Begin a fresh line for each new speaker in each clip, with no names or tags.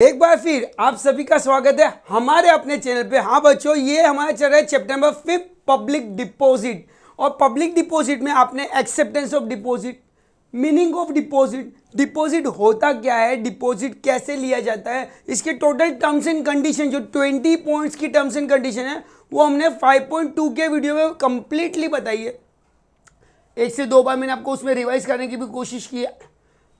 एक बार फिर आप सभी का स्वागत है हमारे अपने चैनल पे। हाँ बच्चों, ये हमारा चल रहा है चैप्टर नंबर 5 पब्लिक डिपॉजिट। और पब्लिक डिपॉजिट में आपने acceptance of deposit, meaning of deposit, deposit होता क्या है, डिपॉजिट कैसे लिया जाता है, इसके टोटल टर्म्स एंड कंडीशन जो 20 पॉइंट्स की टर्म्स एंड कंडीशन है वो हमने 5.2 के वीडियो में कंप्लीटली बताई है। एक से दो बार मैंने आपको उसमें रिवाइज करने की भी कोशिश की है।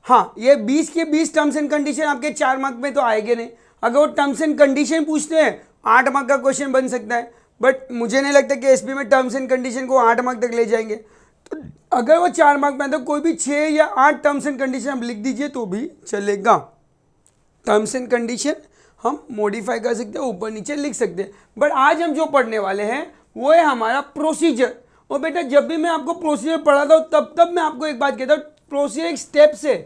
हाँ, ये 20 के 20 टर्म्स एंड कंडीशन आपके 4 मार्क में तो आएंगे नहीं। अगर वो टर्म्स एंड कंडीशन पूछते हैं 8 मार्क का क्वेश्चन बन सकता है, बट मुझे नहीं लगता कि एसपी में टर्म्स एंड कंडीशन को 8 मार्क तक ले जाएंगे। तो अगर वो 4 मार्क में आता, कोई भी 6 या 8 टर्म्स एंड कंडीशन आप लिख दीजिए तो भी चलेगा। टर्म्स एंड कंडीशन हम मॉडिफाई कर सकते हैं, ऊपर नीचे लिख सकते हैं। बट आज हम जो पढ़ने वाले हैं वो है हमारा प्रोसीजर। और बेटा जब भी मैं आपको प्रोसीजर पढ़ाता हूँ तब मैं आपको एक बात कहता हूँ, प्रोसीजर एक स्टेप्स है।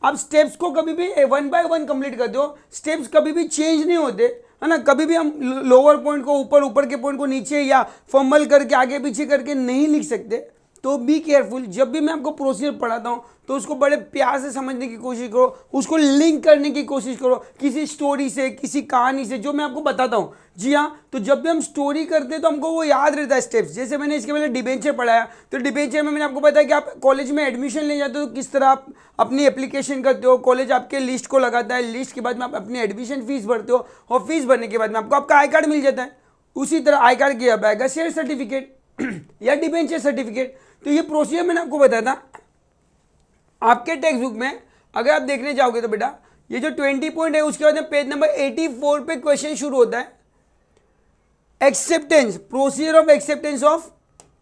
आप स्टेप्स को कभी भी 1 बाय 1 कंप्लीट करते हो, स्टेप्स कभी भी चेंज नहीं होते, है ना। कभी भी हम लोअर पॉइंट को ऊपर, ऊपर के पॉइंट को नीचे या फंबल करके आगे पीछे करके नहीं लिख सकते। तो बी केयरफुल, जब भी मैं आपको प्रोसीजर पढ़ाता हूँ तो उसको बड़े प्यार से समझने की कोशिश करो, उसको लिंक करने की कोशिश करो किसी स्टोरी से, किसी कहानी से जो मैं आपको बताता हूँ। जी हाँ, तो जब भी हम स्टोरी करते हैं तो हमको वो याद रहता है स्टेप्स। जैसे मैंने इसके पहले डिबेंचर पढ़ाया, तो डिबेंचर में मैंने आपको बताया कि आप कॉलेज में एडमिशन ले जाते हो तो किस तरह आप अपनी एप्लीकेशन करते हो, कॉलेज आपके लिस्ट को लगाता है, लिस्ट के बाद में आप अपनी एडमिशन फीस भरते हो और फीस भरने के बाद में आपको आपका आई कार्ड मिल जाता है। उसी तरह आई कार्ड के अब आएगा शेयर सर्टिफिकेट या डिबेंचर सर्टिफिकेट। तो ये प्रोसीजर मैंने आपको बताया था। आपके टेक्स्ट बुक में अगर आप देखने जाओगे तो बेटा ये जो 20 पॉइंट है उसके बाद में पेज नंबर 84 पे क्वेश्चन शुरू होता है, acceptance, procedure of acceptance of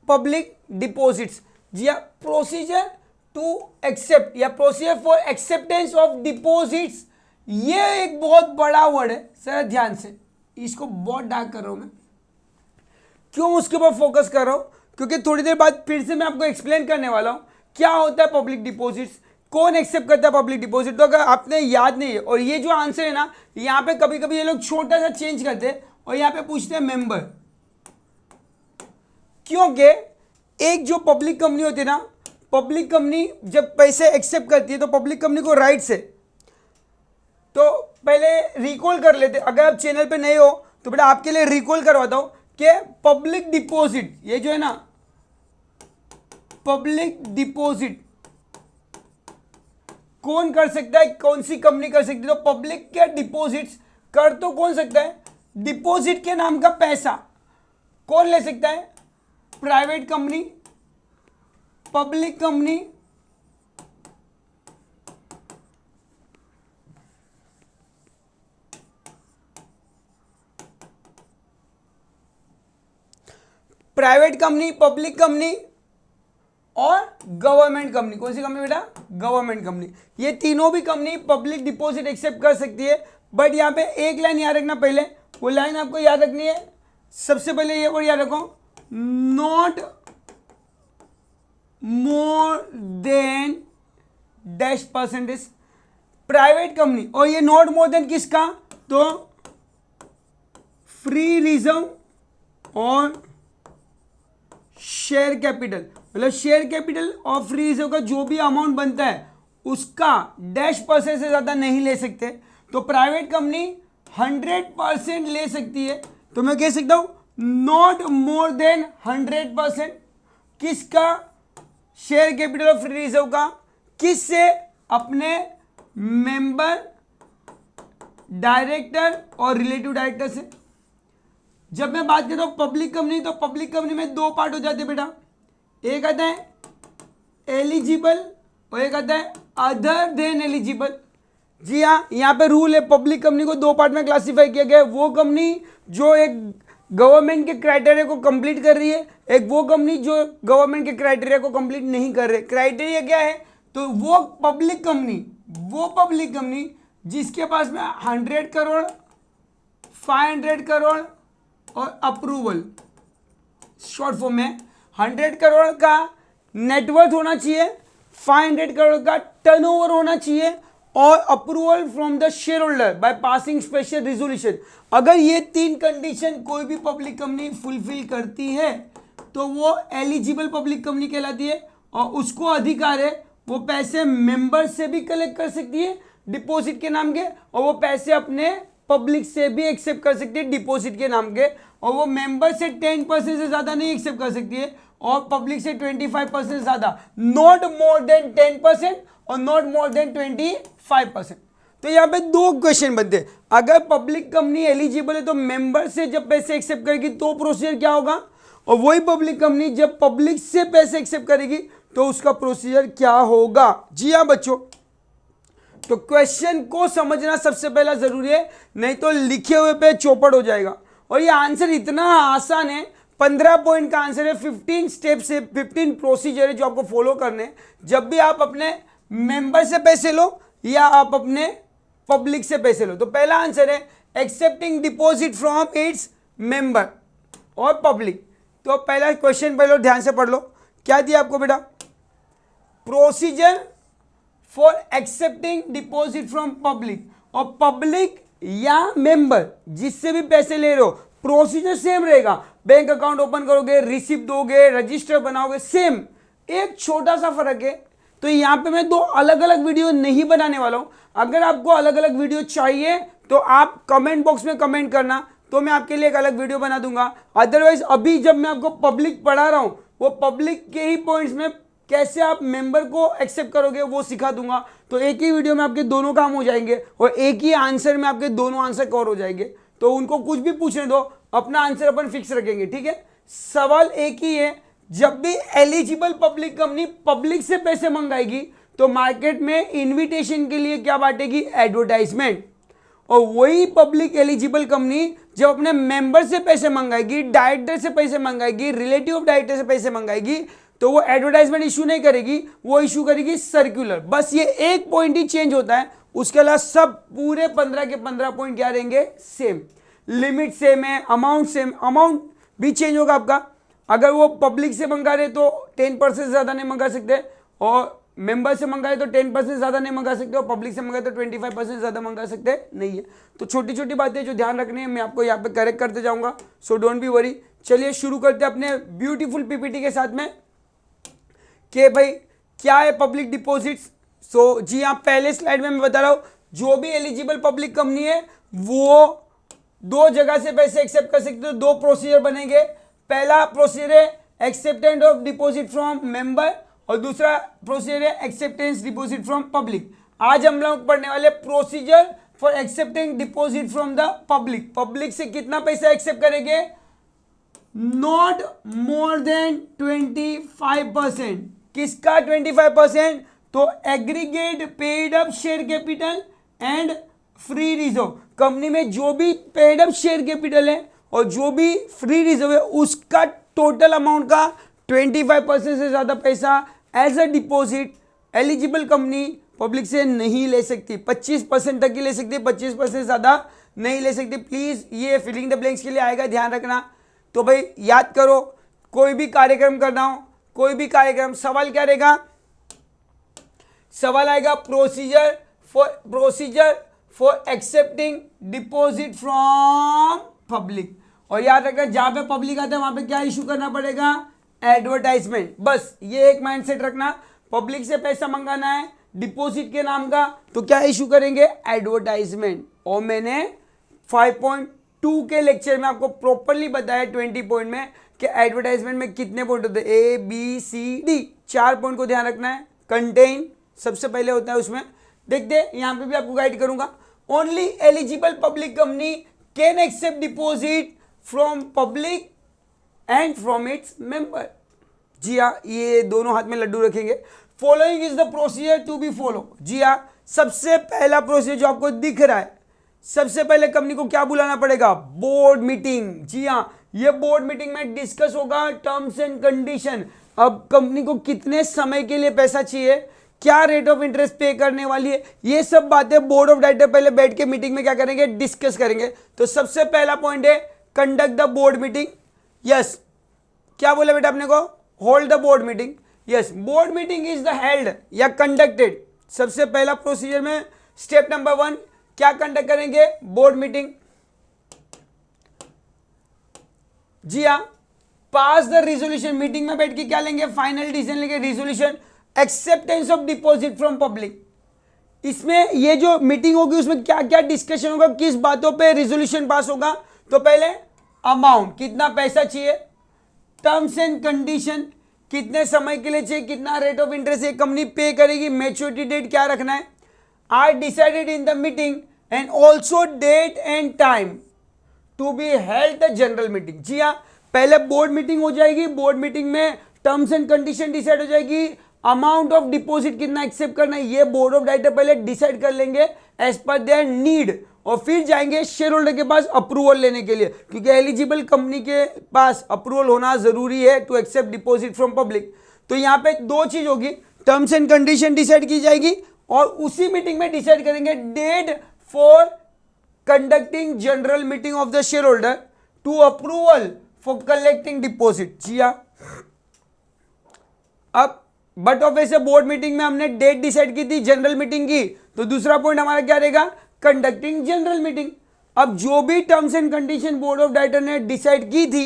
public deposits. जी हाँ, प्रोसीजर टू एक्सेप्ट या procedure for acceptance of deposits. ये एक बहुत बड़ा वर्ड है, सर ध्यान से, इसको बहुत डार्क कर रहा हूं मैं। क्यों उसके ऊपर फोकस कर रहा हूं? क्योंकि थोड़ी देर बाद फिर से मैं आपको एक्सप्लेन करने वाला हूं क्या होता है पब्लिक डिपॉजिट्स, कौन एक्सेप्ट करता है पब्लिक डिपॉजिट। तो अगर आपने याद नहीं है, और ये जो आंसर है ना, यहां पे कभी कभी ये लोग छोटा सा चेंज करते हैं और यहां पे पूछते हैं मेंबर, क्योंकि एक जो पब्लिक कंपनी होती है ना, पब्लिक कंपनी जब पैसे एक्सेप्ट करती है तो पब्लिक कंपनी को राइट्स है। तो पहले रिकॉल कर लेते, अगर आप चैनल पे नए हो तो बेटा आपके लिए रिकॉल करवाता हूं कि पब्लिक डिपॉजिट, ये जो है ना पब्लिक डिपॉजिट कौन कर सकता है, कौन सी कंपनी कर सकती है। तो पब्लिक के डिपॉजिट्स कर तो कौन सकता है, डिपॉजिट के नाम का पैसा कौन ले सकता है, private company, public company, private company, public company और गवर्नमेंट कंपनी। कौन सी कंपनी बेटा, गवर्नमेंट कंपनी। ये तीनों भी कंपनी पब्लिक डिपॉजिट एक्सेप्ट कर सकती है। बट यहां पे एक लाइन याद रखना, पहले वो लाइन आपको याद रखनी है। सबसे पहले ये वर्ड याद रखो, not more than dash percentage, private company. और ये नॉट मोर देन किसका, तो फ्री रिजर्व और शेयर कैपिटल, मतलब शेयर कैपिटल और फ्री रिजर्व का जो भी अमाउंट बनता है उसका डैश परसेंट से ज्यादा नहीं ले सकते। तो प्राइवेट कंपनी 100% ले सकती है। तो मैं कह सकता हूं नॉट मोर देन 100%। किसका, शेयर कैपिटल और फ्री रिजर्व का। किससे, अपने मेंबर, डायरेक्टर और रिलेटिव डायरेक्टर से। जब मैं बात करता हूं पब्लिक कंपनी, तो पब्लिक कंपनी में दो पार्ट हो जाते हैं बेटा, एक आता है एलिजिबल और एक आता है अदर देन एलिजिबल। जी हाँ, यहां पे रूल है, पब्लिक कंपनी को दो पार्ट में क्लासिफाई किया गया है। वो कंपनी जो एक गवर्नमेंट के क्राइटेरिया को कंप्लीट कर रही है, एक वो कंपनी जो गवर्नमेंट के क्राइटेरिया को कंप्लीट नहीं कर रही। क्राइटेरिया क्या है, तो वो पब्लिक कंपनी जिसके पास में 100 करोड़, 500 करोड़ और अप्रूवल, शॉर्ट फॉर्म में 100 करोड़ का नेटवर्थ होना चाहिए, 500 करोड़ का टर्नओवर होना चाहिए और approval from the share holder by passing special resolution. अगर ये तीन कंडीशन कोई भी पब्लिक कंपनी फुलफिल करती है तो वो एलिजिबल पब्लिक कंपनी कहलाती है और उसको अधिकार है वो पैसे मेंबर से भी कलेक्ट कर सकती है, डिपॉजिट के नाम के, और वो पैसे अपने पब्लिक से भी एक्सेप्ट कर सकती है डिपॉजिट के नाम के, और वो मेंबर से 10% से ज्यादा नहीं एक्सेप्ट कर सकती है, और पब्लिक से 25% से ज्यादा, नॉट मोर देन 10% और नॉट मोर देन 25%। तो यहाँ पे दो क्वेश्चन बनते हैं, अगर पब्लिक कंपनी एलिजिबल है तो मेंबर से जब पैसे एक्सेप्ट करेगी तो प्रोसीजर क्या होगा, और वही पब्लिक कंपनी जब पब्लिक से पैसे एक्सेप्ट करेगी तो उसका प्रोसीजर क्या होगा। जी हाँ बच्चों, तो क्वेश्चन को समझना सबसे पहला जरूरी है, नहीं तो लिखे हुए पे चौपट हो जाएगा। और ये आंसर इतना आसान है, 15 पॉइंट का आंसर है, 15 स्टेप से 15 प्रोसीजर है जो आपको फॉलो करने हैं जब भी आप अपने मेंबर से पैसे लो या आप अपने पब्लिक से पैसे लो। तो पहला आंसर है accepting deposit from its member और पब्लिक। तो पहला क्वेश्चन पहले ध्यान से पढ़ लो, क्या दिया आपको बेटा, procedure for accepting deposit from public, और पब्लिक या मेंबर जिससे भी पैसे ले रहे हो प्रोसीजर सेम रहेगा, बैंक अकाउंट ओपन करोगे, रिसिप्ट दोगे, रजिस्टर बनाओगे, सेम। एक छोटा सा फर्क है, तो यहाँ पे मैं दो अलग अलग वीडियो नहीं बनाने वाला हूं। अगर आपको अलग अलग वीडियो चाहिए तो आप कमेंट बॉक्स में कमेंट करना, तो मैं आपके लिए एक अलग वीडियो बना दूंगा। अदरवाइज अभी जब मैं आपको पब्लिक पढ़ा रहा हूं, वो पब्लिक के ही पॉइंट्स में कैसे आप मेंबर को एक्सेप्ट करोगे वो सिखा दूंगा। तो एक ही वीडियो में आपके दोनों काम हो जाएंगे और एक ही आंसर में आपके दोनों आंसर कवर हो जाएंगे। तो उनको कुछ भी पूछने दो, अपना आंसर अपन फिक्स रखेंगे, ठीक है। सवाल एक ही है, जब भी एलिजिबल पब्लिक कंपनी पब्लिक से पैसे मंगाएगी तो मार्केट में इन्विटेशन के लिए क्या बांटेगी, एडवर्टाइजमेंट। और वही पब्लिक एलिजिबल कंपनी जब अपने मेंबर से पैसे मंगाएगी, डायरेक्टर से पैसे मंगाएगी, रिलेटिव ऑफ डायरेक्टर से पैसे मंगाएगी, तो वो एडवर्टाइजमेंट इशू नहीं करेगी, वो इशू करेगी सर्कुलर। बस ये एक पॉइंट ही चेंज होता है, उसके अलावा सब पूरे 15 के 15 पॉइंट क्या रहेंगे, सेम। लिमिट सेम है, अमाउंट सेम, अमाउंट भी चेंज होगा आपका। अगर वो पब्लिक से मंगा रहे तो 10% से ज्यादा नहीं मंगा सकते, और मेंबर से मंगाए तो 10% ज्यादा नहीं मंगा सकते, और पब्लिक से मंगाए तो 25% ज्यादा मंगा सकते नहीं है। तो छोटी छोटी बातें जो ध्यान रखनी है मैं आपको यहाँ पे करेक्ट करते जाऊंगा, सो डोंट बी वरी। चलिए शुरू करते हैं अपने ब्यूटीफुल पीपीटी के साथ में कि भाई क्या है पब्लिक डिपॉजिट्स। सो जी हाँ, पहले स्लाइड में मैं बता रहा हूँ, जो भी एलिजिबल पब्लिक कंपनी है वो दो जगह से पैसे एक्सेप्ट कर सकते हो, दो प्रोसीजर बनेंगे। पहला प्रोसीजर है acceptance of deposit from member, और दूसरा प्रोसीजर है एक्सेप्टेंस डिपॉजिट फ्रॉम पब्लिक। आज हम लोग पढ़ने वाले procedure for accepting deposit from the public. Public से कितना पैसा एक्सेप्ट करेंगे, नॉट मोर देन 25%। किसका 25%, तो aggregate paid up share capital and free reserve. Company में जो भी पेड अप शेयर कैपिटल है और जो भी फ्री रिजर्व है उसका टोटल अमाउंट का 25% से ज्यादा पैसा as a deposit eligible company public से नहीं ले सकती। 25% तक ही ले सकती है, 25% से ज्यादा नहीं ले सकती। प्लीज ये फिलिंग द ब्लैंक्स के लिए आएगा, ध्यान रखना। तो भाई याद करो, कोई भी कार्यक्रम करना हो, कोई भी कार्यक्रम, सवाल क्या रहेगा, सवाल आएगा procedure for accepting deposit from public. और याद रखना जहां पे पब्लिक आता है वहां पे क्या इशू करना पड़ेगा, एडवर्टाइजमेंट। बस ये एक माइंडसेट रखना, पब्लिक से पैसा मंगाना है डिपॉजिट के नाम का तो क्या इशू करेंगे, एडवर्टाइजमेंट। और मैंने 5.2 के लेक्चर में आपको प्रॉपरली बताया 20 पॉइंट में कि एडवर्टाइजमेंट में कितने पॉइंट होते हैं, ABCD, 4 पॉइंट को ध्यान रखना है। कंटेन सबसे पहले होता है, उसमें देखते हैं, यहां पे भी आपको गाइड करूंगा। Only eligible public company can accept deposit from public and from its member. जी हाँ, ये दोनों हाथ में लड्डू रखेंगे। Following is the procedure to be follow. जी हाँ, सबसे पहला प्रोसीजर जो आपको दिख रहा है, सबसे पहले कंपनी को क्या बुलाना पड़ेगा, बोर्ड मीटिंग। जी हाँ, ये बोर्ड मीटिंग में डिस्कस होगा टर्म्स एंड कंडीशन। अब कंपनी को कितने समय के लिए पैसा चाहिए, क्या रेट ऑफ इंटरेस्ट पे करने वाली है, ये सब बातें बोर्ड ऑफ डायरेक्टर पहले बैठ के मीटिंग में क्या करेंगे, डिस्कस करेंगे। तो सबसे पहला पॉइंट है conduct the board meeting. Yes, क्या बोले बेटा अपने को, hold the board meeting. Yes, board meeting is the held या कंडक्टेड। सबसे पहला प्रोसीजर में स्टेप नंबर 1 क्या कंडक्ट करेंगे, बोर्ड मीटिंग। जी हाँ, पास द रिजोल्यूशन। मीटिंग में बैठ के क्या लेंगे, फाइनल डिसीजन लेंगे, resolution. Acceptance of deposit from public. इसमें ये जो मीटिंग होगी उसमें क्या क्या डिस्कशन होगा, किस बातों पे रिजोल्यूशन पास होगा। तो पहले अमाउंट, कितना पैसा चाहिए, टर्म्स एंड कंडीशन, कितने समय के लिए चाहिए, कितना रेट ऑफ इंटरेस्ट ये कंपनी पे करेगी, मैच्योरिटी डेट क्या रखना है, are decided in the meeting and also date and time to be held the general meeting. जी हाँ, पहले बोर्ड मीटिंग हो जाएगी, बोर्ड मीटिंग में टर्म्स एंड कंडीशन डिसाइड हो जाएगी, अमाउंट ऑफ डिपॉजिट कितना एक्सेप्ट करना है ये बोर्ड ऑफ डायरेक्टर पहले डिसाइड कर लेंगे एज पर देयर नीड, और फिर जाएंगे शेयर होल्डर के पास अप्रूवल लेने के लिए, क्योंकि एलिजिबल कंपनी के पास अप्रूवल होना जरूरी है to accept deposit from public. तो यहाँ पे दो चीज होगी, टर्म्स एंड कंडीशन डिसाइड की जाएगी और उसी मीटिंग में डिसाइड करेंगे date for conducting general meeting of the share holder to approval for collecting deposit. जी हाँ, अब बट ऑफ ऐसे बोर्ड मीटिंग में हमने डेट डिसाइड की थी जनरल मीटिंग की, तो दूसरा पॉइंट हमारा क्या रहेगा, कंडक्टिंग जनरल मीटिंग। अब जो भी terms and condition board of director ने डिसाइड की थी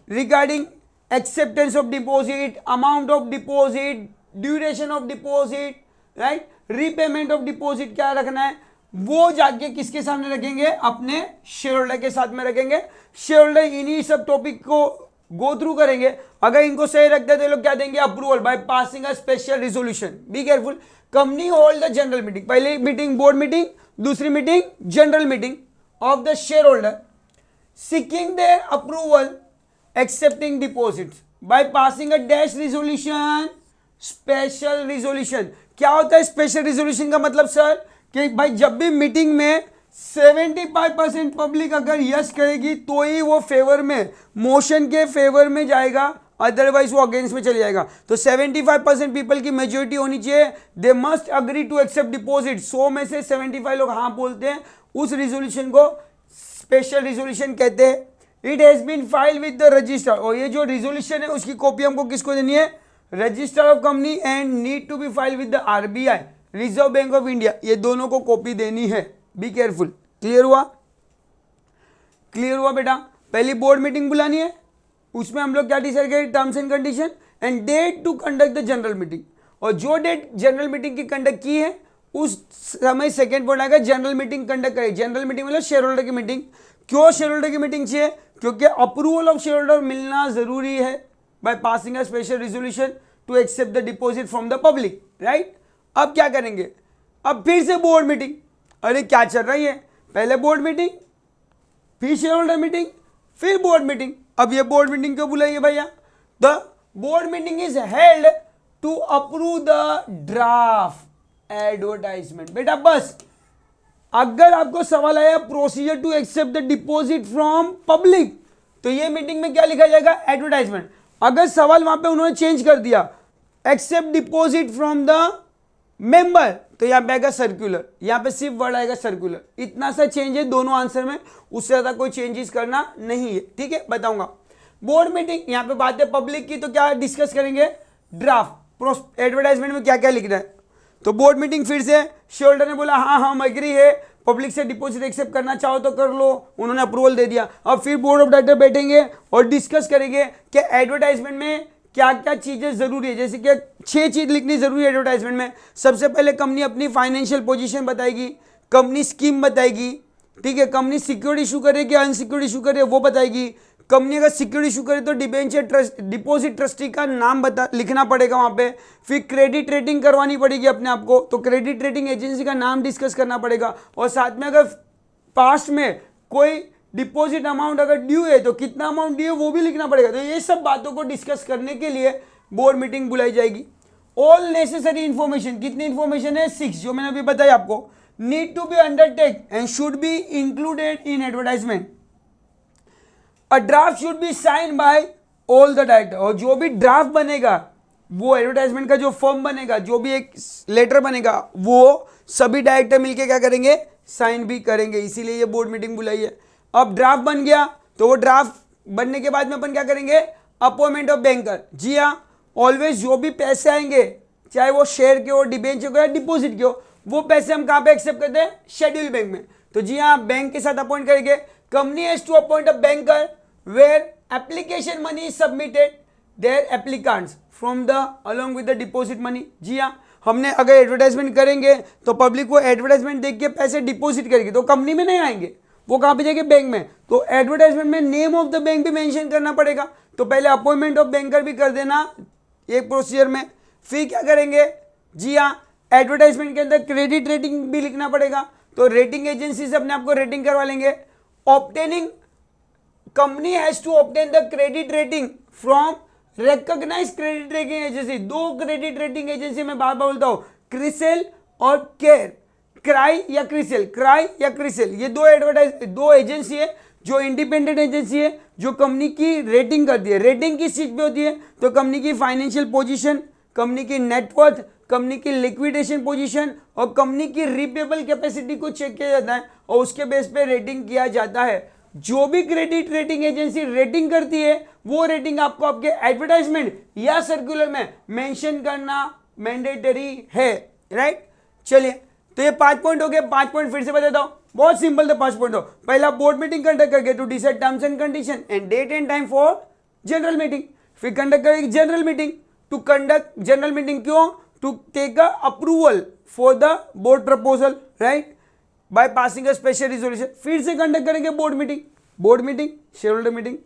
regarding acceptance of deposit, amount of deposit, duration of deposit, right, repayment of deposit क्या रखना है, वो जाके किसके सामने रखेंगे, अपने शेयर होल्डर के साथ में रखेंगे। शेयर होल्डर इन्हीं सब टॉपिक को गो थ्रू करेंगे, अगर इनको सही रखते हैं तो लोग क्या देंगे, approval by passing a special resolution. Be careful, company hold the general meeting, पहली मीटिंग बोर्ड मीटिंग, दूसरी meeting general meeting of the share holder, seeking their approval accepting deposits by passing a dash resolution, special resolution. क्या होता है special resolution का मतलब sir, कि भाई जब भी मीटिंग में 75% पब्लिक अगर यस करेगी तो ही वो फेवर में, मोशन के फेवर में जाएगा, अदरवाइज वो अगेंस्ट में चले जाएगा। तो 75% पीपल की मेजोरिटी होनी चाहिए, they must agree to accept deposit. 100 में से 75 लोग हाँ बोलते हैं, उस रिजोल्यूशन को स्पेशल रिजोल्यूशन कहते हैं। It has been file with the register, और ये जो रिजोल्यूशन है उसकी कॉपी हमको किसको देनी है, register of company and need to be file with the RBI, Reserve Bank of India, ये दोनों को कॉपी देनी है। Be careful. क्लियर हुआ, क्लियर हुआ बेटा। पहली बोर्ड मीटिंग बुलानी है, उसमें हम लोग क्या डिसाइड करें, terms and condition and date to conduct the general meeting, और जो डेट जनरल मीटिंग की कंडक्ट की है उस समय सेकेंड पॉइंट आएगा जनरल मीटिंग कंडक्ट करें। जनरल मीटिंग मतलब शेयर होल्डर की मीटिंग। क्यों शेयर होल्डर की मीटिंग चाहिए, क्योंकि अप्रूवल ऑफ शेयर होल्डर मिलना जरूरी है by passing a special resolution to accept the deposit from the public, right. अब क्या करेंगे, अब फिर से बोर्ड मीटिंग, अरे क्या चल रही है, पहले बोर्ड मीटिंग, फिर शेयर होल्डर मीटिंग, फिर बोर्ड मीटिंग। अब ये बोर्ड मीटिंग क्यों बुलाइए भैया, the board meeting is held to approve the draft advertisement. बेटा बस, अगर आपको सवाल आया procedure to accept the deposit from public, तो ये मीटिंग में क्या लिखा जाएगा, एडवर्टाइजमेंट। अगर सवाल वहां पे उन्होंने चेंज कर दिया, accept deposit from the member, तो यहां पे आएगा सर्कुलर, यहां पे सिर्फ वर्ड आएगा सर्कुलर। इतना सा चेंज है दोनों आंसर में, उससे ज्यादा कोई चेंजेस करना नहीं है, ठीक है, बताऊंगा। बोर्ड मीटिंग, यहां पे बात है पब्लिक की, तो क्या डिस्कस करेंगे, ड्राफ्ट एडवर्टाइजमेंट में क्या क्या लिखना है। तो बोर्ड मीटिंग फिर से शेयर होल्डर ने बोला हाँ हम एग्री है, पब्लिक से डिपॉजिट एक्सेप्ट करना चाहो तो कर लो, उन्होंने अप्रूवल दे दिया। अब फिर बोर्ड ऑफ डायरेक्टर बैठेंगे और डिस्कस करेंगे कि एडवर्टाइजमेंट में क्या क्या चीजें जरूरी है, जैसे कि 6 चीज लिखनी जरूरी है एडवर्टाइजमेंट में। सबसे पहले कंपनी अपनी फाइनेंशियल पोजीशन बताएगी, कंपनी स्कीम बताएगी, ठीक है, कंपनी सिक्योरिटी इशू करे कि अनसिक्योर्ड इशू करे वो बताएगी। कंपनी अगर सिक्योरिटी इशू करे तो डिबेंचर ट्रस्ट डिपॉजिट ट्रस्टी का नाम लिखना पड़ेगा वहां पे। फिर क्रेडिट रेटिंग करवानी पड़ेगी अपने आप को, तो क्रेडिट रेटिंग एजेंसी का नाम डिस्कस करना पड़ेगा। और साथ में अगर पास्ट में कोई डिपॉजिट अमाउंट अगर ड्यू है तो कितना अमाउंट ड्यू है वो भी लिखना पड़ेगा। तो ये सब बातों को डिस्कस करने के लिए बोर्ड मीटिंग बुलाई जाएगी। ऑल नेसेसरी इंफॉर्मेशन, कितनी इंफॉर्मेशन है, 6, जो मैंने अभी बताया आपको, need to be undertake and should be included in advertisement. A draft should be sign by all the director, और जो भी ड्राफ्ट बनेगा वो एडवर्टाइजमेंट का जो फॉर्म बनेगा, जो भी एक लेटर बनेगा, वो सभी डायरेक्टर मिलके क्या करेंगे, साइन भी करेंगे। इसीलिए ये बोर्ड मीटिंग बुलाई है। अब ड्राफ्ट बन गया तो वो ड्राफ्ट बनने के बाद में अपन क्या करेंगे, अपॉइंटमेंट ऑफ बैंकर। जी हाँ, ऑलवेज जो भी पैसे आएंगे, चाहे वो शेयर के हो, डिबेंचर के हो या डिपॉजिट के हो, वो पैसे हम कहाँ पे एक्सेप्ट करते हैं, शेड्यूल बैंक में। तो जी हाँ, बैंक के साथ अपॉइंट करेंगे। Company has to appoint a banker where application money is submitted there applicants from the along with the deposit money. जी हाँ, हमने अगर एडवर्टाइजमेंट करेंगे तो पब्लिक वो एडवर्टाइजमेंट देख के पैसे डिपॉजिट करेगी, तो कंपनी में नहीं आएंगे, वो कहाँ पे जाएंगे? बैंक में। तो एडवर्टाइजमेंट में नेम ऑफ द बैंक भी मेंशन करना पड़ेगा, तो पहले अपॉइंटमेंट ऑफ बैंकर भी कर देना एक प्रोसीजर में। फिर क्या करेंगे? जी हाँ, एडवर्टाइजमेंट के अंदर क्रेडिट रेटिंग भी लिखना पड़ेगा, तो रेटिंग एजेंसी से अपने आप को रेटिंग करवा लेंगे। Obtaining, company has to obtain the credit rating from recognised credit rating agency. दो क्रेडिट रेटिंग एजेंसी में बार बार बोलता हूं, क्रिसेल और केयर, क्राई या क्रिसेल, क्राई या क्रिसेल, ये दो एजेंसी है जो इंडिपेंडेंट एजेंसी है जो कंपनी की रेटिंग करती है। रेटिंग किस चीज पे होती है? तो कंपनी की फाइनेंशियल पोजीशन, कंपनी की नेटवर्थ, कंपनी की लिक्विडेशन पोजीशन और कंपनी की रिपेबल कैपेसिटी को चेक किया जाता है और उसके बेस पे रेटिंग किया जाता है। जो भी क्रेडिट रेटिंग एजेंसी रेटिंग करती है वो रेटिंग आपको आपके एडवर्टाइजमेंट या सर्कुलर में मेंशन करना मैंडेटरी है, राइट। चलिए, तो ये 5 पॉइंट हो गए। 5 पॉइंट फिर से बताता हूं, बहुत सिंपल थे 5 पॉइंट। हो पहला, बोर्ड मीटिंग कंडक्ट करके to decide terms and condition and date and time for general meeting. फिर कंडक्ट करेगी general meeting, to conduct general meeting क्यों? To take a approval for the board proposal, right, by passing a special resolution. फिर से conduct करेंगे board meeting, share holder meeting,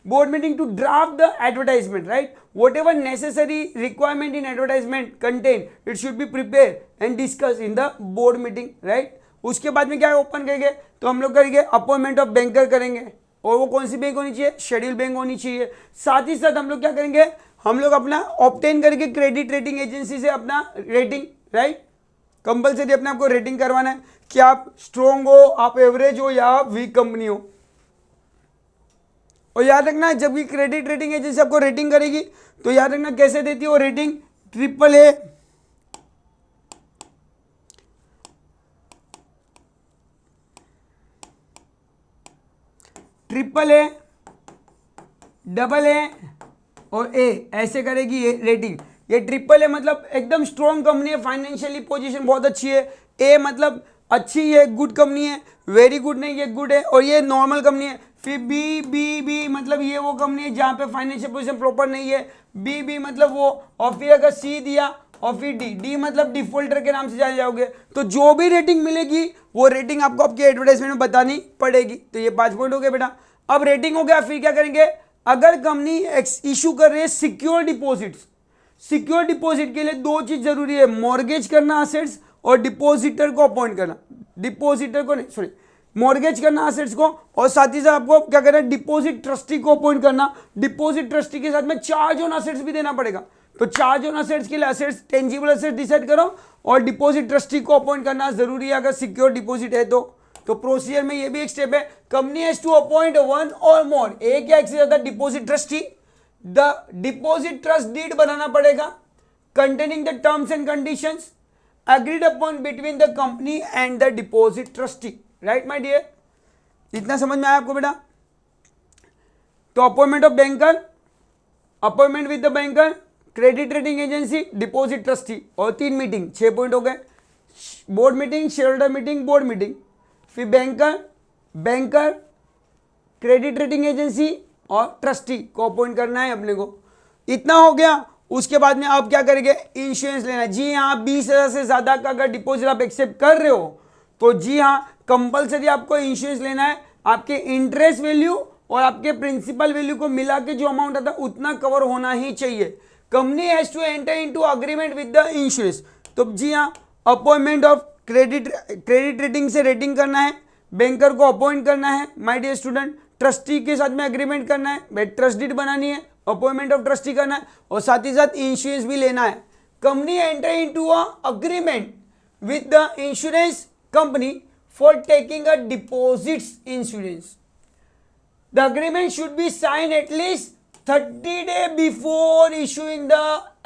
board meeting to draft the advertisement, right, whatever necessary requirement in advertisement contain it should be prepare and discuss in the board meeting, right. उसके बाद में क्या open करेंगे? तो हम लोग करेंगे appointment of banker करेंगे, और वो कौन सी बैंक होनी चाहिए? शेड्यूल बैंक होनी चाहिए। साथ ही साथ हम लोग क्या करेंगे? हम लोग अपना ऑब्टेन करके क्रेडिट रेटिंग एजेंसी से अपना रेटिंग, राइट, कंपलसरी अपने आपको रेटिंग करवाना है कि आप स्ट्रॉन्ग हो, आप एवरेज हो या आप वीक कंपनी हो। और याद रखना, जब भी क्रेडिट रेटिंग एजेंसी आपको रेटिंग करेगी तो याद रखना कैसे देती है वो रेटिंग? AAA, AA और A, ऐसे करेगी ये रेटिंग। ये AAA मतलब एकदम स्ट्रॉन्ग कंपनी है, फाइनेंशियली पोजीशन बहुत अच्छी है। A मतलब अच्छी है, गुड कंपनी है, वेरी गुड नहीं, ये गुड है, और ये नॉर्मल कंपनी है। फिर B मतलब ये वो कंपनी है जहाँ पे फाइनेंशियल पोजीशन प्रॉपर नहीं है, B मतलब वो, और फिर अगर C दिया और फिर D मतलब डिफॉल्टर के नाम से जाने जाओगे। तो जो भी रेटिंग मिलेगी वो रेटिंग आपको आपके एडवर्टाइजमेंट में बतानी पड़ेगी। तो ये 5 पॉइंट हो गए बेटा। अब रेटिंग हो गया, फिर क्या करेंगे? अगर कंपनी इशू कर रही है सिक्योर डिपॉजिट्स, सिक्योर डिपॉजिट के लिए 2 चीज जरूरी है, मॉर्गेज करना असेट्स और डिपॉजिटर को अपॉइंट करना। डिपॉजिटर को नहीं, सॉरी, मॉर्गेज करना असेट्स को, और साथ ही साथ आपको क्या करना है? डिपॉजिट ट्रस्टी को अपॉइंट करना। डिपॉजिट ट्रस्टी के साथ में चार्ज ऑन असेट्स भी देना पड़ेगा। तो चार्ज ऑन असेट्स के लिए असेट्स, टेंजिबल असेट्स डिसाइड करो और डिपॉजिट ट्रस्टी को अपॉइंट करना जरूरी है अगर सिक्योर डिपॉजिट है तो प्रोसीजर में ये भी एक स्टेप है। कंपनी हैज टू अपॉइंट 1 और मोर, एक या एक से ज्यादा deposit trustee. The deposit trust deed बनाना पड़ेगा containing the terms and conditions agreed upon between the company and the deposit trustee, right my dear? इतना समझ में आया आपको बेटा? तो appointment of banker, appointment with the banker, credit rating agency, deposit trustee, और 3 मीटिंग, 6 पॉइंट हो गए। Board meeting, share holder meeting, board meeting, फिर बैंकर, क्रेडिट रेटिंग एजेंसी और ट्रस्टी को अपॉइंट करना है अपने को। इतना हो गया। उसके बाद में आप क्या करेंगे? इंश्योरेंस लेना है। जी हाँ, 20,000 से ज्यादा का अगर डिपॉजिट आप एक्सेप्ट कर रहे हो तो जी हाँ, कंपलसरी आपको इंश्योरेंस लेना है। आपके इंटरेस्ट वैल्यू और आपके प्रिंसिपल वैल्यू को मिला के जो अमाउंट आता है उतना कवर होना ही चाहिए। Company has to enter into agreement with the insurance. तो जी हाँ, अपॉइंटमेंट ऑफ क्रेडिट रेटिंग से रेटिंग करना है, बैंकर को अपॉइंट करना है माय डियर स्टूडेंट, ट्रस्टी के साथ में एग्रीमेंट करना है, ट्रस्ट डीड बनानी है, अपॉइंटमेंट ऑफ ट्रस्टी करना है, और साथ ही साथ इंश्योरेंस भी लेना है। Company enter into a agreement with the insurance company for taking a deposits insurance. The agreement should be sign at least 30 days before issuing the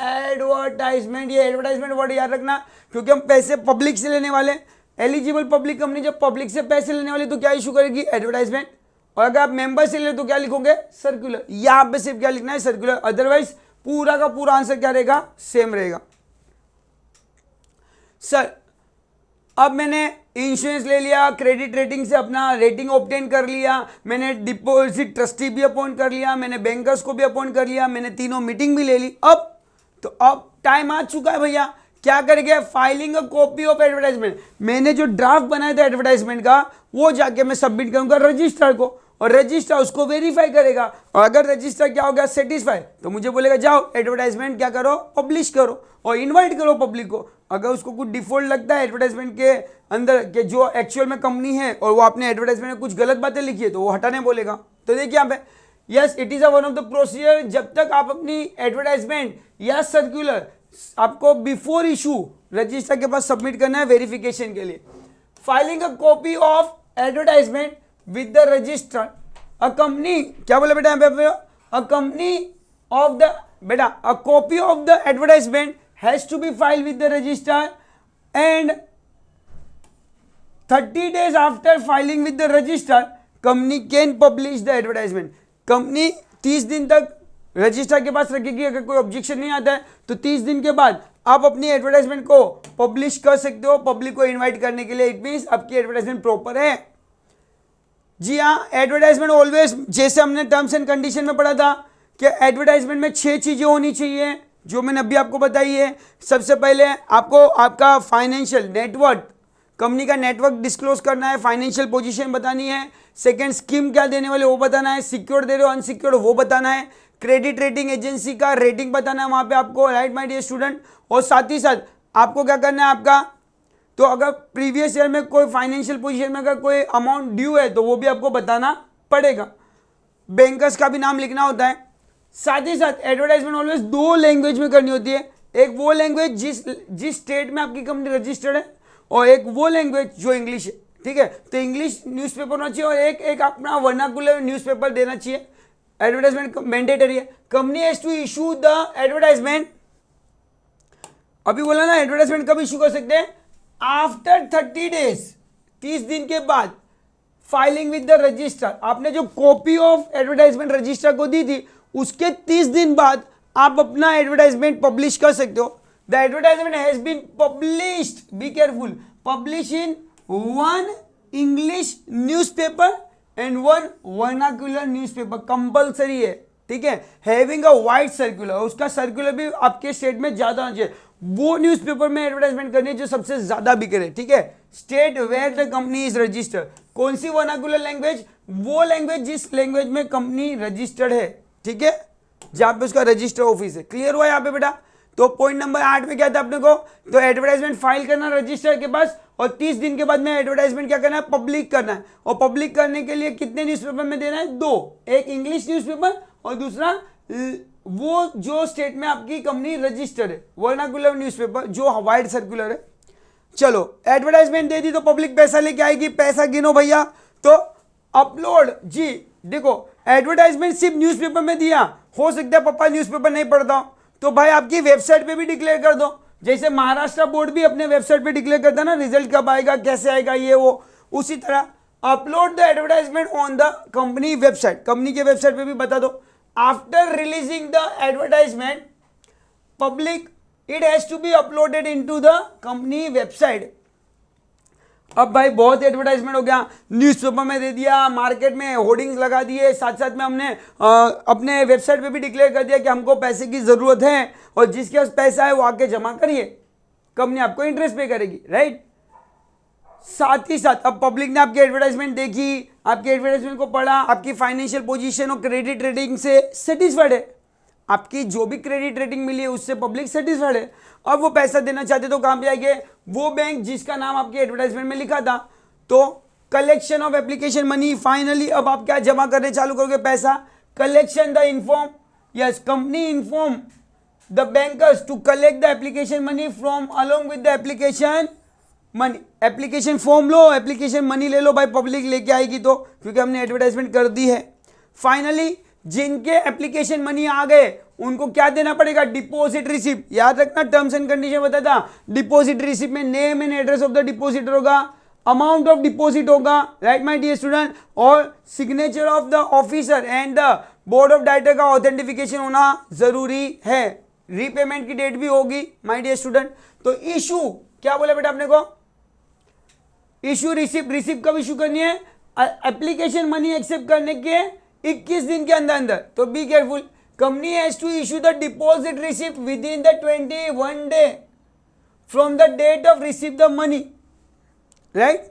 advertisement. ये एडवर्टाइजमेंट वर्ड याद रखना, क्योंकि हम पैसे पब्लिक से लेने वाले। एलिजिबल पब्लिक कंपनी जब पब्लिक से पैसे लेने वाली तो क्या इशू करेगी? एडवर्टाइजमेंट। और अगर आप मेंबर से ले तो क्या लिखोगे? सर्कुलर। यहां पे सिर्फ क्या लिखना है? सर्कुलर। अदरवाइज पूरा का पूरा आंसर क्या रहेगा? सेम रहेगा। सर अब मैंने इंश्योरेंस ले लिया, क्रेडिट रेटिंग से अपना रेटिंग ऑब्टेन कर लिया, मैंने डिपॉजिट ट्रस्टी भी अपॉइंट कर लिया, मैंने बैंकर्स को भी अपॉइंट कर लिया, मैंने तीनों मीटिंग भी ले ली। अब टाइम आ चुका है भैया क्या करेंगे, filing a copy of advertisement, मैंने जो ड्राफ्ट बनाया था एडवर्टाइजमेंट का वो जाके मैं सबमिट करूंगा रजिस्ट्रार को, और रजिस्ट्रार उसको वेरीफाई करेगा, और अगर रजिस्ट्रार क्या हो गया सेटिस्फाई तो मुझे बोलेगा जाओ एडवर्टाइजमेंट क्या करो, पब्लिश करो और इनवाइट करो पब्लिक को। अगर उसको कुछ डिफॉल्ट लगता है एडवर्टाइजमेंट के अंदर के जो एक्चुअल में कंपनी है और वो आपने एडवर्टाइजमेंट में कुछ गलत बातें लिखी है तो वो हटाने बोलेगा। तो देखिए यहाँ पे yes it is a one of the procedure, जब तक आप अपनी एडवर्टाइजमेंट या सर्कुलर आपको बिफोर इशू रजिस्टर के पास सबमिट करना है वेरिफिकेशन के लिए। Filing a copy of advertisement with the register, a company क्या बोले बेटा यहाँ पे, अ कंपनी ऑफ द बेटा a copy of the advertisement has to be filed with the register and 30 days after filing with the register company can publish the advertisement. Company 30 दिन तक register के पास रखेगी, अगर कोई ऑब्जेक्शन नहीं आता है तो 30 दिन के बाद आप अपनी एडवर्टाइजमेंट को पब्लिश कर सकते हो पब्लिक को इनवाइट करने के लिए। इट मीन्स आपकी एडवर्टाइजमेंट प्रॉपर है। जी हाँ, एडवर्टाइजमेंट ऑलवेज, जैसे हमने टर्म्स एंड कंडीशन में पढ़ा था कि एडवर्टाइजमेंट में 6 चीजें होनी चाहिए जो मैंने अभी आपको बताई है। सबसे पहले आपको आपका फाइनेंशियल नेटवर्क, कंपनी का नेटवर्क डिस्क्लोज करना है, फाइनेंशियल पोजीशन बतानी है। सेकंड, स्कीम क्या देने वाले वो बताना है, सिक्योर दे रहे हो अनसिक्योर वो बताना है, क्रेडिट रेटिंग एजेंसी का रेटिंग बताना है वहाँ पे आपको, राइट माय डियर स्टूडेंट। और साथ ही साथ आपको क्या करना है आपका, तो अगर प्रीवियस ईयर में कोई फाइनेंशियल पोजीशन में अगर कोई अमाउंट ड्यू है तो वो भी आपको बताना पड़ेगा। बैंकर्स का भी नाम लिखना होता है। साथ ही साथ एडवर्टाइजमेंट ऑलवेज 2 लैंग्वेज में करनी होती है, एक वो लैंग्वेज जिस स्टेट में आपकी कंपनी रजिस्टर्ड है और एक वो लैंग्वेज जो इंग्लिश है, ठीक है। तो इंग्लिश न्यूज़पेपर होना चाहिए और एक अपना वर्नाकुलर न्यूज़पेपर देना चाहिए। एडवर्टाइजमेंट मैंडेटरी है। Company has to issue the advertisement, अभी बोला ना एडवर्टाइजमेंट कब इशू कर सकते हैं, आफ्टर 30 days, 30 दिन के बाद फाइलिंग विद द रजिस्टर। आपने जो कॉपी ऑफ एडवर्टाइजमेंट रजिस्टर को दी थी उसके 30 दिन बाद आप अपना एडवर्टाइजमेंट पब्लिश कर सकते हो। The advertisement has been published, be careful, publish in 1 English newspaper and 1 vernacular newspaper, compulsory है, ठीक है। हैविंग अ वाइड सर्कुलर, उसका सर्कुलर भी आपके स्टेट में ज्यादा होना चाहिए। वो न्यूज़पेपर में एडवर्टाइजमेंट करनी है जो सबसे ज्यादा बिके रहे, ठीक है। State where the company is registered, कौन सी वर्नाकुलर लैंग्वेज, वो लैंग्वेज जिस लैंग्वेज में कंपनी रजिस्टर्ड है, ठीक है, जहां पे उसका रजिस्टर ऑफिस है। क्लियर हुआ यहाँ पे बेटा। तो पॉइंट नंबर 8 में क्या था अपने को, तो एडवर्टाइजमेंट फाइल करना रजिस्टर के पास और 30 दिन के बाद में एडवर्टाइजमेंट क्या करना है, पब्लिक करना है। और पब्लिक करने के लिए कितने न्यूज़पेपर में देना है, 2, एक इंग्लिश न्यूज़पेपर और दूसरा वो जो स्टेट में आपकी कंपनी रजिस्टर्ड है, वर्नाकुलर न्यूज़पेपर जो वाइड सर्कुलर है। चलो एडवर्टाइजमेंट दे दी तो पब्लिक पैसा लेके आएगी, पैसा गिनो भैया। तो अपलोड, जी देखो एडवर्टाइजमेंट सिर्फ न्यूज़पेपर में दिया, हो सकता है पापा न्यूज़पेपर नहीं पढ़ता हूं, तो भाई आपकी वेबसाइट पे भी डिक्लेयर कर दो। जैसे महाराष्ट्र बोर्ड भी अपने वेबसाइट पे डिक्लेयर करता है ना रिजल्ट कब आएगा कैसे आएगा ये वो, उसी तरह upload the advertisement on the company website, company के वेबसाइट पे भी बता दो। After releasing the advertisement public it has to be uploaded into the company website. अब भाई बहुत एडवर्टाइजमेंट हो गया, न्यूज़पेपर में दे दिया, मार्केट में होर्डिंग्स लगा दिए, साथ साथ में हमने अपने वेबसाइट पे भी डिक्लेयर कर दिया कि हमको पैसे की ज़रूरत है और जिसके पास पैसा है वो आके जमा करिए, कंपनी आपको इंटरेस्ट पे करेगी, राइट। साथ ही साथ अब पब्लिक ने आपकी एडवर्टाइजमेंट देखी, आपके एडवर्टाइजमेंट को पढ़ा, आपकी फाइनेंशियल पोजीशन और क्रेडिट रेटिंग से सेटिस्फाइड है, आपकी जो भी क्रेडिट रेटिंग मिली है उससे पब्लिक सेटिस्फाइड है। अब वो पैसा देना चाहते तो कहाँ पे आएंगे, वो बैंक जिसका नाम आपके एडवर्टाइजमेंट में लिखा था। तो collection of application money, finally अब आप क्या जमा करने चालू करोगे पैसा, collection the inform, yes company inform the bankers to collect the application money from along with the application money. Application form लो, एप्लीकेशन मनी ले लो भाई, पब्लिक लेके आएगी तो, क्योंकि हमने एडवर्टाइजमेंट कर दी है। फाइनली जिनके एप्लीकेशन मनी आ गए उनको क्या देना पड़ेगा, डिपॉजिट रिसिप्ट। याद रखना टर्म्स एंड कंडीशन बताया था, डिपॉजिट रिसिप्ट में name and address of the depositor होगा, अमाउंट ऑफ डिपॉजिट होगा, राइट माय डियर स्टूडेंट, और signature of the officer and the board of director का ऑथेंटिफिकेशन होना जरूरी है। रीपेमेंट की डेट भी होगी माय डियर स्टूडेंट। तो इशू क्या बोले बेटा अपने को, इशू रिसिप्ट, रिसिप्ट कब इशू करनी है, एप्लीकेशन मनी एक्सेप्ट करने के 21 दिन के अंदर अंदर। तो be careful, company has to issue the deposit receipt within the 21 day from the date of receive the money, right.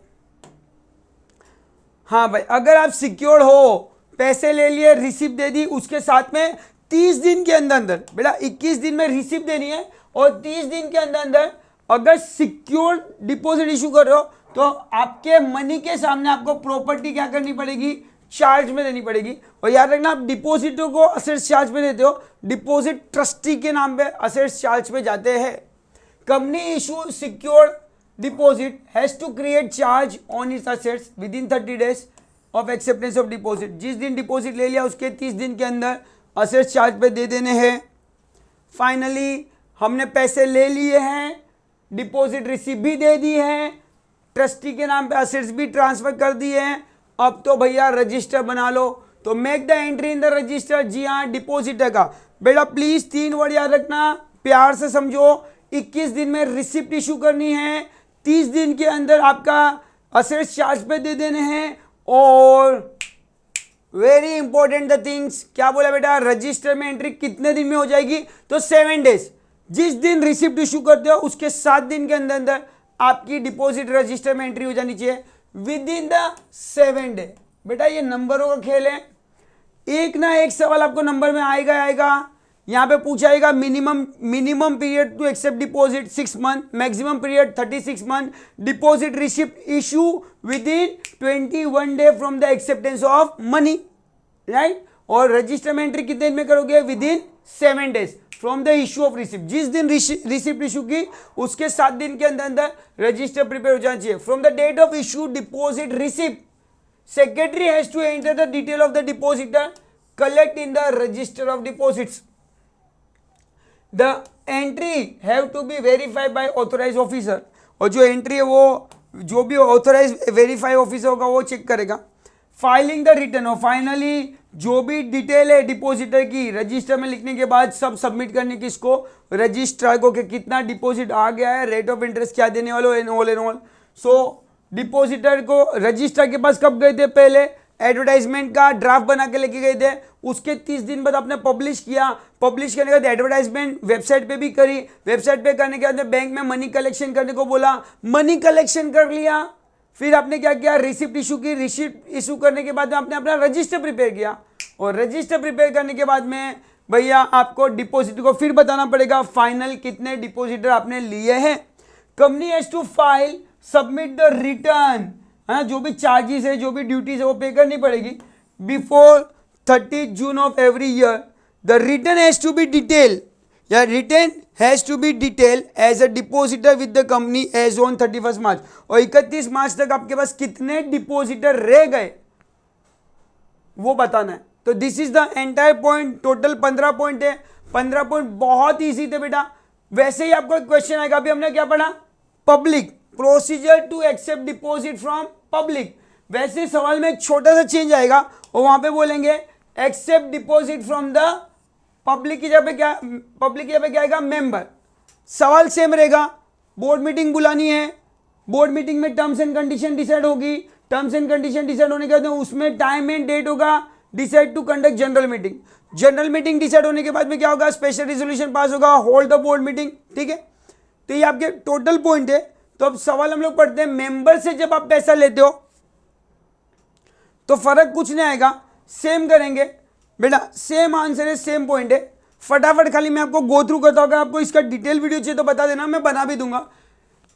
हाँ भाई, अगर आप सिक्योर्ड हो, पैसे ले लिए, रिसिप्ट दे दी, उसके साथ में 30 दिन के अंदर अंदर, बेटा 21 दिन में रिसिप्ट देनी है और 30 दिन के अंदर अंदर अगर सिक्योर्ड डिपॉजिट इशू कर रहे हो तो आपके मनी के सामने आपको प्रॉपर्टी क्या करनी पड़ेगी, चार्ज में देनी पड़ेगी। और याद रखना, आप डिपॉजिटों को असेट्स चार्ज में देते हो, डिपॉजिट ट्रस्टी के नाम पे असेट्स चार्ज पे जाते हैं। Company issue secured deposit has to create charge on its assets within 30 days of acceptance of deposit. जिस दिन डिपॉजिट ले लिया उसके 30 दिन के अंदर असेट्स चार्ज पे दे देने हैं। फाइनली हमने पैसे ले लिए हैं, डिपॉजिट रिसीव भी दे दी है, ट्रस्टी के नाम पे असेट्स भी ट्रांसफर कर दिए हैं। अब तो भैया रजिस्टर बना लो, तो make the entry in the register. जी हाँ, डिपॉजिटर का बेटा प्लीज 3 वर्ड याद रखना, प्यार से समझो। 21 दिन में रिसिप्ट इशू करनी है, 30 दिन के अंदर आपका असेट्स चार्ज पे दे देने हैं। और वेरी इंपॉर्टेंट द थिंग्स, क्या बोला बेटा, रजिस्टर में एंट्री कितने दिन में हो जाएगी, तो 7 days। जिस दिन रिसिप्ट इशू करते हो उसके 7 दिन के अंदर अंदर आपकी डिपॉजिट रजिस्टर में एंट्री हो जानी चाहिए विद इन द 7 day। बेटा ये नंबरों का खेल है, एक ना एक सवाल आपको नंबर में आएगा। यहाँ पे पूछा जाएगा minimum period to accept deposit 6 month, maximum period 36 month, deposit receipt issue within 21 day from the acceptance of money, right. और रजिस्टर में एंट्री कितने दिन में करोगे, within 7 days from the issue of receipt. जिस दिन receipt issue की उसके 7 दिन के अंदर अंदर रजिस्टर प्रिपेयर हो जाना चाहिए। From the date of issue deposit receipt, secretary has to enter the detail of the depositor collect in the register of deposits. The entry have to be verified by authorise officer, और जो entry है वो जो भी authorise verify officer होगा वो check करेगा। Filing the return, और फाइनली जो भी डिटेल है डिपॉजिटर की रजिस्टर में लिखने के बाद सब सबमिट करने की इसको रजिस्ट्रार को कि कितना डिपॉजिट आ गया है, रेट ऑफ इंटरेस्ट क्या देने वाले एंड ऑल। सो डिपॉजिटर को रजिस्ट्रार के पास कब गए थे, पहले एडवर्टाइजमेंट का ड्राफ्ट बना के लेके गए थे, उसके 30 दिन बाद आपने पब्लिश किया, पब्लिश करने के बाद एडवर्टाइजमेंट वेबसाइट पे भी करी, वेबसाइट पे करने के बाद बैंक में मनी कलेक्शन करने को बोला, मनी कलेक्शन कर लिया, फिर आपने क्या किया, रिसिप्ट इशू की, रिसिप्ट इशू करने के बाद में आपने अपना रजिस्टर प्रिपेयर किया, और रजिस्टर प्रिपेयर करने के बाद में भैया आपको डिपॉजिट को फिर बताना पड़ेगा फाइनल कितने डिपॉजिटर आपने लिए हैं। Company has to file submit the return, जो भी चार्जेस है, जो भी ड्यूटीज है वो पे करनी पड़ेगी before 30 June of every year. The return has to be detail, या return has to be detail as a depositor with the company as on 31 March, और 31 March तक आपके पास कितने डिपॉजिटर रह गए वो बताना है। तो this is the entire point, total 15 point है। 15 पॉइंट बहुत ईजी थे बेटा। वैसे ही आपको एक क्वेश्चन आएगा, अभी हमने क्या पढ़ा, public procedure to accept deposit from public. वैसे सवाल में एक छोटा सा चेंज आएगा और वहां पे बोलेंगे accept deposit from the public की जगह पे क्या, पब्लिक की जगह पे क्या आएगा, मेंबर। सवाल सेम रहेगा, बोर्ड मीटिंग बुलानी है, बोर्ड मीटिंग में टर्म्स एंड कंडीशन डिसाइड होगी, टर्म्स एंड कंडीशन डिसाइड होने के बाद उसमें टाइम एंड डेट होगा, decide to conduct general meeting. General meeting decide होने के बाद में क्या होगा, स्पेशल रेजोल्यूशन पास होगा, होल्ड द बोर्ड मीटिंग। ठीक है, तो ये आपके टोटल पॉइंट है। तो अब सवाल हम लोग पढ़ते हैं, मेंबर से जब आप पैसा लेते हो तो फर्क कुछ नहीं आएगा, सेम करेंगे बेटा, सेम आंसर है, सेम पॉइंट है। फटाफट खाली मैं आपको गो थ्रू करता हूँ, अगर आपको इसका डिटेल वीडियो चाहिए तो बता देना, मैं बना भी दूंगा।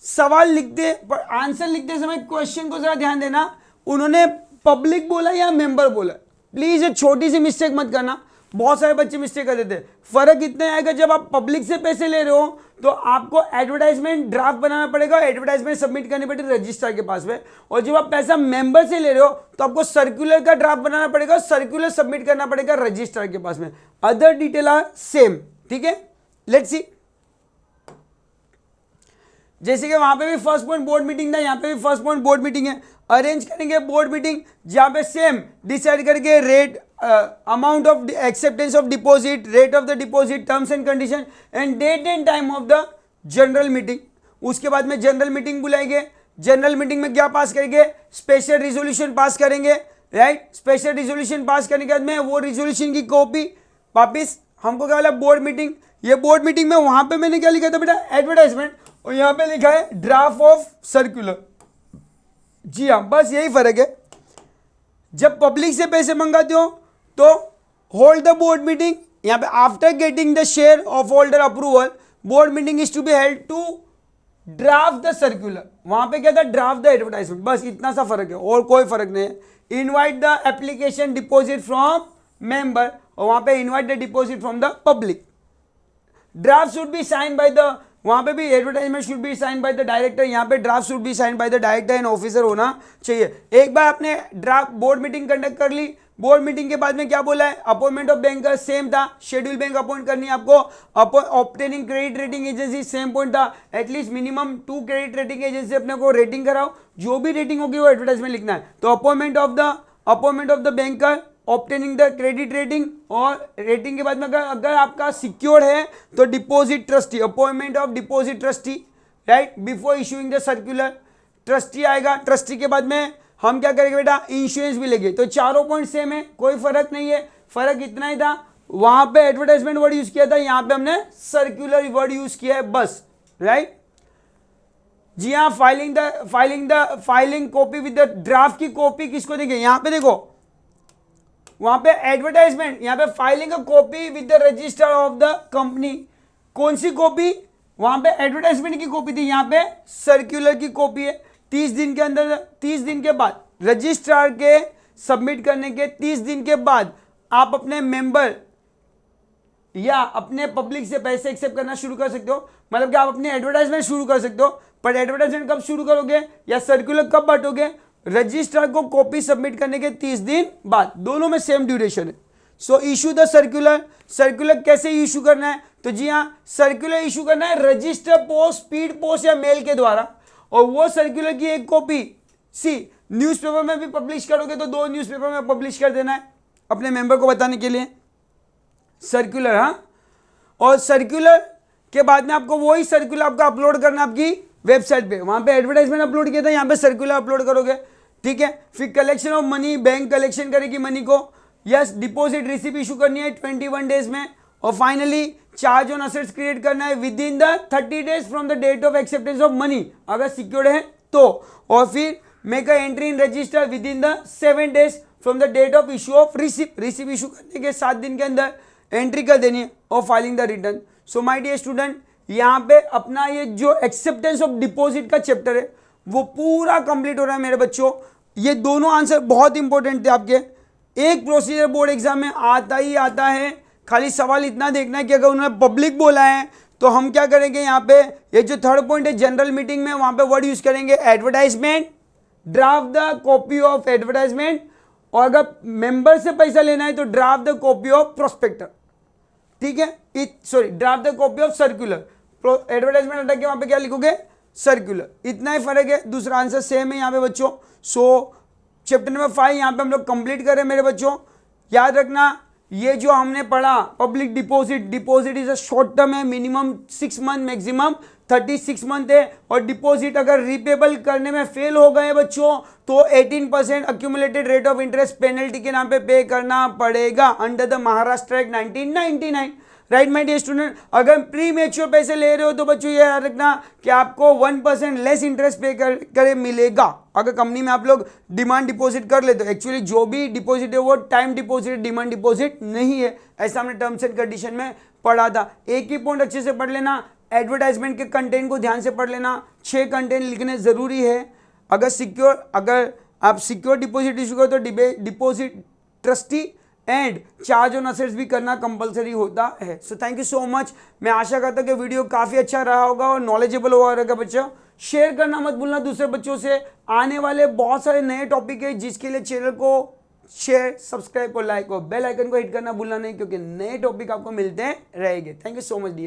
सवाल लिखते, आंसर लिखते समय क्वेश्चन को जरा ध्यान देना, उन्होंने पब्लिक बोला या मेंबर बोला, प्लीज ये छोटी सी मिस्टेक मत करना, बहुत सारे बच्चे मिस्टेक कर देते हैं। फर्क इतना आएगा, जब आप पब्लिक से पैसे ले रहे हो तो आपको एडवर्टाइजमेंट ड्राफ्ट बनाना पड़ेगा, एडवर्टाइजमेंट सबमिट करनी पड़ेगी रजिस्ट्रार के पास में, और जब आप पैसा मेंबर से ले रहे हो तो आपको सर्कुलर का ड्राफ्ट बनाना पड़ेगा, सर्कुलर सबमिट करना पड़ेगा रजिस्ट्रार के पास में। Other detail are same. ठीक है, लेट्स सी। जैसे कि वहां पे भी फर्स्ट पॉइंट बोर्ड मीटिंग था, यहाँ पे भी फर्स्ट पॉइंट बोर्ड मीटिंग है। अरेंज करेंगे बोर्ड मीटिंग जहाँ पे सेम डिसाइड करके rate, amount of acceptance of deposit, rate of the deposit, terms and condition and date and time of the general meeting. उसके बाद में जनरल मीटिंग बुलाएंगे, general meeting में क्या पास करेंगे, स्पेशल रिजोल्यूशन पास करेंगे, राइट। स्पेशल रिजोल्यूशन पास करने के बाद में वो रिजोल्यूशन की कॉपी वापिस हमको क्या बोला, बोर्ड मीटिंग। ये बोर्ड मीटिंग में वहां पे मैंने क्या लिखा था बेटा, एडवर्टाइजमेंट, और यहाँ पे लिखा है ड्राफ्ट ऑफ सर्कुलर। जी हाँ, बस यही फर्क है। जब पब्लिक से पैसे मंगाते हो तो होल्ड द बोर्ड मीटिंग, यहाँ पे after getting the share of holder approval board meeting is to be held to draft the circular. वहां पे क्या था, ड्राफ्ट द एडवर्टाइजमेंट। बस इतना सा फर्क है और कोई फर्क नहीं है। Invite the application deposit from member, और वहां पे invite the deposit from the public. Draft should be sign by the, वहां पे भी advertisement should be sign by the director, यहाँ पे draft should be sign by the director and officer होना चाहिए। एक बार आपने ड्राफ्ट बोर्ड मीटिंग कंडक्ट कर ली, बोर्ड मीटिंग के बाद में क्या बोला है, अपॉइंटमेंट ऑफ बैंकर सेम था, शेड्यूल बैंक अपॉइंट करनी है आपको, obtaining credit rating agency same point था, at least minimum 2 credit rating agency अपने को रेटिंग कराओ, जो भी रेटिंग होगी वो एडवर्टाइजमेंट लिखना है। तो appointment of the banker, obtaining the credit rating, और रेटिंग के बाद में अगर आपका सिक्योर्ड है तो deposit trustee, appointment of deposit trustee, right, before issuing the circular. Trustee आएगा, ट्रस्टी के बाद में हम क्या करेंगे बेटा, इंश्योरेंस भी लेंगे। तो चारों पॉइंट सेम है, कोई फर्क नहीं है, फर्क इतना ही था, वहां पे एडवर्टाइजमेंट वर्ड यूज किया था, यहां पे हमने सर्कुलर वर्ड यूज किया है, बस, राइट। जी हाँ, filing copy with the draft की कॉपी किसको देंगे, यहां पे देखो, वहां पे एडवर्टाइजमेंट, यहां पे filing a copy with the register of the company. कौन सी कॉपी, वहां पे एडवर्टाइजमेंट की कॉपी थी, यहां पे सर्कुलर की कॉपी है। 30 दिन के अंदर, 30 दिन के बाद, रजिस्ट्रार के सबमिट करने के 30 दिन के बाद आप अपने मेंबर या अपने पब्लिक से पैसे एक्सेप्ट करना शुरू कर सकते हो। मतलब कि आप अपनी एडवर्टाइजमेंट शुरू कर सकते हो, पर एडवर्टाइजमेंट कब शुरू करोगे या सर्कुलर कब बांटोगे, रजिस्ट्रार को कॉपी सबमिट करने के 30 दिन बाद, दोनों में सेम ड्यूरेशन है। सो इशू द सर्कुलर। सर्कुलर कैसे इशू करना है, तो जी हाँ, सर्कुलर इशू करना है रजिस्टर पोस्ट, स्पीड पोस्ट या मेल के द्वारा, और वो सर्कुलर की एक कॉपी न्यूज़पेपर में भी पब्लिश करोगे तो 2 न्यूज़पेपर में पब्लिश कर देना है अपने मेंबर को बताने के लिए, सर्कुलर। हाँ, और सर्कुलर के बाद में आपको वही सर्कुलर आपका अपलोड करना आपकी वेबसाइट पे, वहां पे एडवर्टाइजमेंट अपलोड किया था, यहाँ पे सर्कुलर अपलोड करोगे, ठीक है। फिर collection of money, bank collection करेगी मनी को, यस, डिपॉजिट रिसिप्ट इशू करनी है 21 डेज में, और finally charge on assets create करना है within the 30 days from the date of acceptance of money, अगर सिक्योर्ड है तो, और फिर make a entry in register within the 7 days from the date of issue of receipt issue करने के 7 दिन के अंदर एंट्री कर देनी है, और filing the return. So my dear student, यहाँ पे अपना ये जो एक्सेप्टेंस ऑफ डिपॉजिट का चैप्टर है वो पूरा कंप्लीट हो रहा है मेरे बच्चों। ये दोनों आंसर बहुत इंपॉर्टेंट थे आपके, एक प्रोसीजर बोर्ड एग्जाम में आता ही आता है। खाली सवाल इतना देखना है कि अगर उन्होंने पब्लिक बोला है तो हम क्या करेंगे, यहाँ पे ये जो थर्ड पॉइंट है जनरल मीटिंग में, वहां पे वर्ड यूज करेंगे advertisement, draft the copy of advertisement, और अगर मेंबर से पैसा लेना है तो draft the copy of prospector, ठीक है, draft the copy of circular. Advertisement हटा के वहां पे क्या लिखोगे, सर्कुलर। इतना ही फर्क है, दूसरा आंसर सेम है यहाँ पे बच्चों। सो चैप्टर नंबर 5 यहाँ पे हम लोग कंप्लीट करें मेरे बच्चों। याद रखना, ये जो हमने पढ़ा public deposit is a short term है, मिनिमम 6 मंथ, मैक्सिमम 36 मंथ है, और डिपॉजिट अगर रिपेबल करने में फेल हो गए बच्चों तो 18% accumulated rate of interest penalty के नाम पे करना पड़ेगा under the Maharashtra act 1999। Right my dear student, अगर प्री मेच्योर पैसे ले रहे हो तो बच्चों ये याद रखना कि आपको 1% लेस इंटरेस्ट पे करे मिलेगा अगर कंपनी में आप लोग डिमांड डिपॉजिट कर लेते हो। एक्चुअली जो भी डिपॉजिट है वो टाइम डिपॉजिट, डिमांड डिपॉजिट नहीं है, ऐसा हमने टर्म्स एंड कंडीशन में पढ़ा था। एक ही पॉइंट अच्छे से पढ़ लेना, एडवर्टाइजमेंट के कंटेंट को ध्यान से पढ़ लेना, 6 कंटेंट लिखने जरूरी है। अगर आप सिक्योर डिपॉजिट इशू करो तो deposit trustee and charge on assets भी करना कंपलसरी होता है। So thank you so much. मैं आशा करता हूँ कि वीडियो काफ़ी अच्छा रहा होगा और नॉलेजेबल हुआ रहेगा बच्चों। शेयर करना मत भूलना दूसरे बच्चों से। आने वाले बहुत सारे नए टॉपिक है जिसके लिए चैनल को शेयर, सब्सक्राइब और लाइक और बेल आइकन को हिट करना भूलना नहीं, क्योंकि नए टॉपिक आपको मिलते रहेंगे। Thank you so much dear.